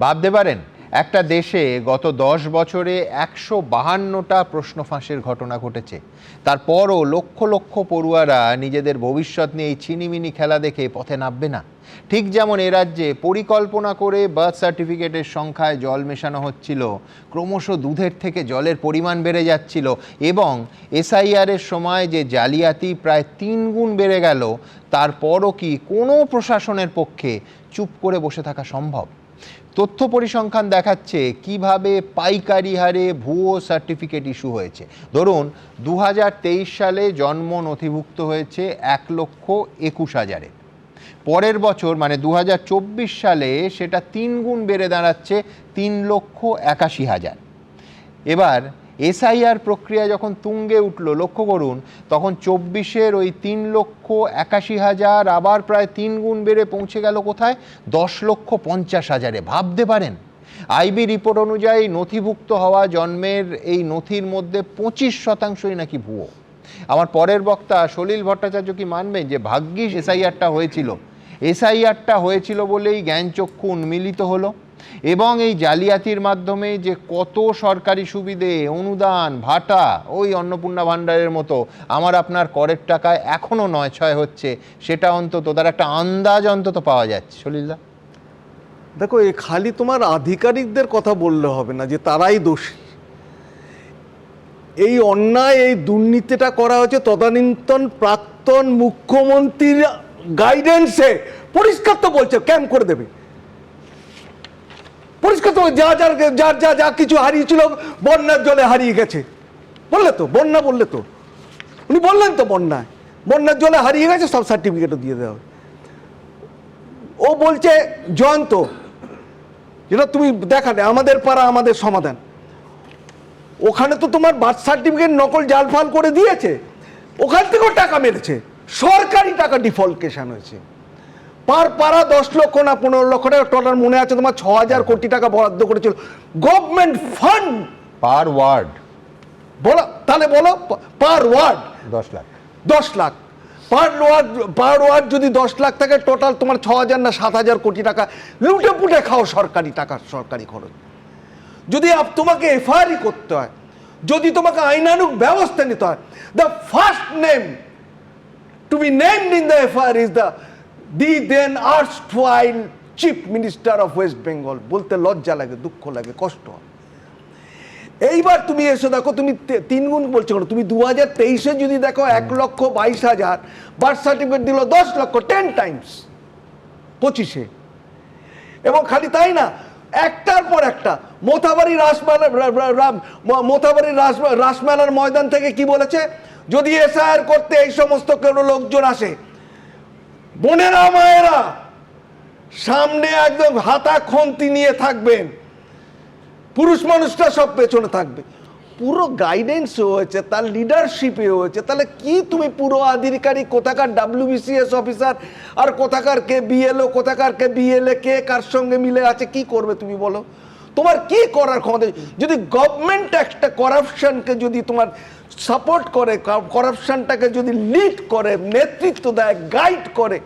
ভাবতে পারেন, একটা দেশে গত 10 বছরে 152টা প্রশ্ন ফাঁসের ঘটনা ঘটেছে। তারপরও লক্ষ লক্ষ পড়ুয়ারা নিজেদের ভবিষ্যৎ নিয়ে এই ছিনিমিনি খেলা দেখে পথে নামবে না। ঠিক যেমন এ রাজ্যে পরিকল্পনা করে বার্থ সার্টিফিকেটের সংখ্যায় জল মেশানো হচ্ছিল, ক্রমশ দুধের থেকে জলের পরিমাণ বেড়ে যাচ্ছিল, এবং এসআইআরের সময় যে জালিয়াতি প্রায় 3 গুণ বেড়ে গেল, তারপরও কি কোনো প্রশাসনের পক্ষে চুপ করে বসে থাকা সম্ভব? তথ্য পরিসংখ্যান দেখাচ্ছে কিভাবে পাইকারি হারে ভুয়ো সার্টিফিকেট ইস্যু হয়েছে। ধরুন 2023 সালে জন্ম নথিভুক্ত হয়েছে 1,21,000-এ, পরের বছর মানে 2024 সালে সেটা 3 গুণ বেড়ে দাঁড়াচ্ছে 3,81,000। এবার এসআইআর প্রক্রিয়া যখন তুঙ্গে উঠল, লক্ষ্য করুন, তখন 24-এর ওই 3,81,000 আবার প্রায় 3 গুণ বেড়ে পৌঁছে গেল কোথায়? 10,50,000-এ। ভাবতে পারেন, আইবি রিপোর্ট অনুযায়ী নথিভুক্ত হওয়া জন্মের এই নথির মধ্যে 25% নাকি ভুয়ো। আমার পরের বক্তা সলিল ভট্টাচার্য কি মানবেন যে ভাগ্যিস এসআইআরটা হয়েছিল বলেই জ্ঞানচক্ষু উন্মিলিত হলো, এবং এই জালিয়াতির মাধ্যমে যে কত সরকারি সুবিধে, অনুদান, ভাতা, ওই অন্নপূর্ণা ভাণ্ডারের মতো আমার আপনার করের টাকায় এখনো নয়-ছয় হচ্ছে, সেটা অন্তত তার একটা আন্দাজ অন্তত পাওয়া যাচ্ছে। সলিলদা, দেখো, এই খালি তোমার আধিকারিকদের কথা বললে হবে না যে তারাই দোষী। এই অন্যায়, এই দুর্নীতিটা করা হয়েছে তদানীন্তন প্রাক্তন মুখ্যমন্ত্রীর গাইডেন্সে। পরিষ্কার তো বলছে ক্যাম্প করে দেবে, পরিষ্কার তো যা কিছু হারিয়েছিল বন্যার জলে হারিয়ে গেছে বললে তো, বন্যা বললে তো, উনি বললেন তো বন্যার জলে হারিয়ে গেছে, সব সার্টিফিকেটও দিয়ে দেওয়া। ও বলছে জয়ন্ত, যেটা তুমি দেখালে আমাদের পাড়া আমাদের সমাধান, ওখানে তো তোমার বার্থ সার্টিফিকেট নকল জালফাল করে দিয়েছে, ওখান থেকেও টাকা মেরেছে, সরকারি টাকা ডিফল্টেশন হয়েছে। পার পাড়া 10 লক্ষ না 15 লক্ষ টাকা টোটাল, মনে আছে তোমার 6,000 কোটি টাকা বরাদ্দ করেছিল গভর্নমেন্ট ফান্ড পার ওয়ার্ড। বলো তাহলে, বলো পার ওয়ার্ড 10 লাখ পার ওয়ার্ড যদি 10 লাখ থাকে, টোটাল তোমার 6,000 না 7,000 কোটি টাকা লুটে পুটে খাও সরকারি টাকা, সরকারি খরচ। যদি তোমাকে এফআইআর করতে হয়, যদি তোমাকে আইনানুগ ব্যবস্থা নিতে হয়, the first name to be named in the FIR is the then erstwhile chief minister of West Bengal. বলতে লজ্জা লাগে, দুঃখ লাগে, কষ্ট হয়। এইবার তুমি এসে দেখো, তুমি 3 গুণ বলছো, তুমি 2023-এ যদি দেখো 1,22,000 বার্থ সার্টিফিকেট দিল, 10 লক্ষ 10 টাইমস 25-এ। এবং খালি তাই না, একটার পর একটা মোথাবাড়ি রাসমেলার ময়দান থেকে কি বলেছে, যদি এসআইআর করতে এই সমস্ত কোনো লোকজন আসে, বোনেরা মায়েরা সামনে একদম হাতা খন্তি নিয়ে থাকবেন, পুরুষ মানুষটা সব পেছনে থাকবে। পুরো গাইডেন্স হয়েছে, তার লিডারশিপে হয়েছে। তাহলে কি তুমি পুরো আধিকারিক, কোথাকার WBCS অফিসার আর কোথাকার কে BLO, কোথাকার কে BLA, কে কার সঙ্গে মিলে আছে, কি করবে তুমি বলো? তোমার কি করার ক্ষমতা? যদি গভর্নমেন্ট একটা করাপশনকে যদি তোমার সাপোর্ট করে, করাপশনটাকে যদি লিড করে, নেতৃত্ব দেয়, গাইড করে,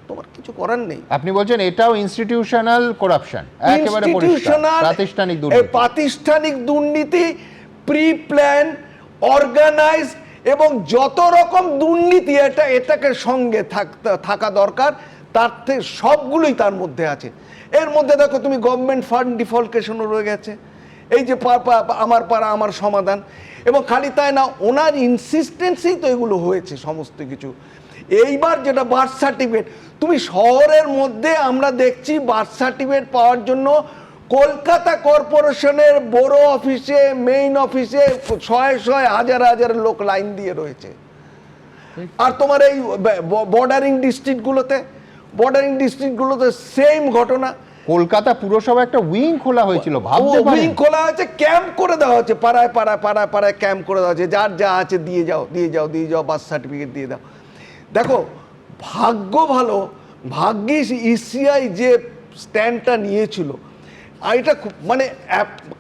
তোমার কিছু করার নেই। আপনি বলছেন এটাও ইনস্টিটিউশনাল করাপশন, একেবারে প্রাতিষ্ঠানিক দুর্নীতি, প্রি প্ল্যান, অর্গানাইজ, এবং যত রকম দুর্নীতি এটাকে সঙ্গে থাকা দরকার, তার থেকে সবগুলোই তার মধ্যে আছে। এর মধ্যে দেখো তুমি গভর্নমেন্ট ফান্ড ডিফল্টেশনও রয়ে গেছে, এই যে আমার পাড়া আমার সমাধান। এবং খালি তাই না, ওনার ইনসিস্টেন্সেই তো এগুলো হয়েছে সমস্ত কিছু। এইবার যেটা বার্থ সার্টিফিকেট, তুমি শহরের মধ্যে আমরা দেখছি বার্থ সার্টিফিকেট পাওয়ার জন্য কলকাতা কর্পোরেশনের বড় অফিসে, মেইন অফিসে শয়ে হাজার লোক লাইন দিয়ে রয়েছে। আর তোমার এই বর্ডারিং ডিস্ট্রিক্টগুলোতে সেম ঘটনা। কলকাতা পুরসভা একটা উইং খোলা হয়েছিল, ভাবতে পারেন, উইং খোলা হয়েছে, ক্যাম্প করে দেওয়া হচ্ছে, পাড়ায় ক্যাম্প করে দেওয়া হচ্ছে, যার যা আছে দিয়ে যাও বার্থ সার্টিফিকেট দিয়ে দাও। দেখো, ভাগ্য ভালো, ভাগ্যিস ইসিআই যে স্ট্যান্ডটা নিয়েছিল, আর এটা মানে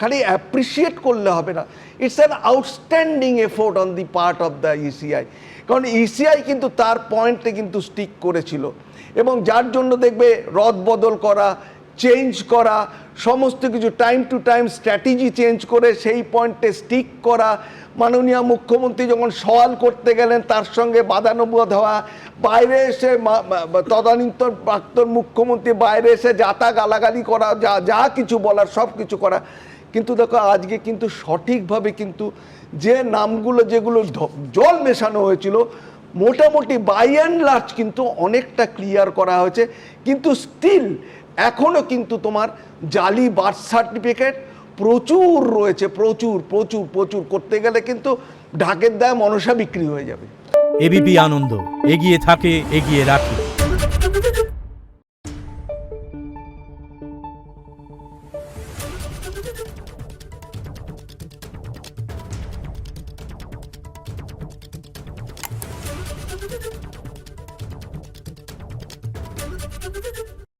খালি অ্যাপ্রিসিয়েট করলে হবে না, it's an outstanding effort on the part of the ECI. কারণ ইসিআই কিন্তু তার পয়েন্টে কিন্তু স্টিক করেছিল, এবং যার জন্য দেখবে রদ বদল করা, চেঞ্জ করা, সমস্ত কিছু time to time strategy change করে সেই পয়েন্টে স্টিক করা, মাননীয় মুখ্যমন্ত্রী যখন সওয়াল করতে গেলেন তার সঙ্গে বাদানুবাদ হওয়া, বাইরে এসে তদানীন্তন প্রাক্তন মুখ্যমন্ত্রী বাইরে এসে যাতা গালাগালি করা, যা যা কিছু বলার সব কিছু করা। কিন্তু দেখো আজকে কিন্তু সঠিকভাবে কিন্তু যে নামগুলো যেগুলো জল মেশানো হয়েছিল মোটামুটি বাই অ্যান্ড লার্জ কিন্তু অনেকটা ক্লিয়ার করা হয়েছে। কিন্তু স্টিল এখনও কিন্তু তোমার জালি বার্থ সার্টিফিকেট প্রচুর রয়েছে, প্রচুর প্রচুর প্রচুর। করতে গেলে কিন্তু ঢাকের দায় মনসা বিক্রি হয়ে যাবে। এবিপি আনন্দ, এগিয়ে থাকে, এগিয়ে রাখে।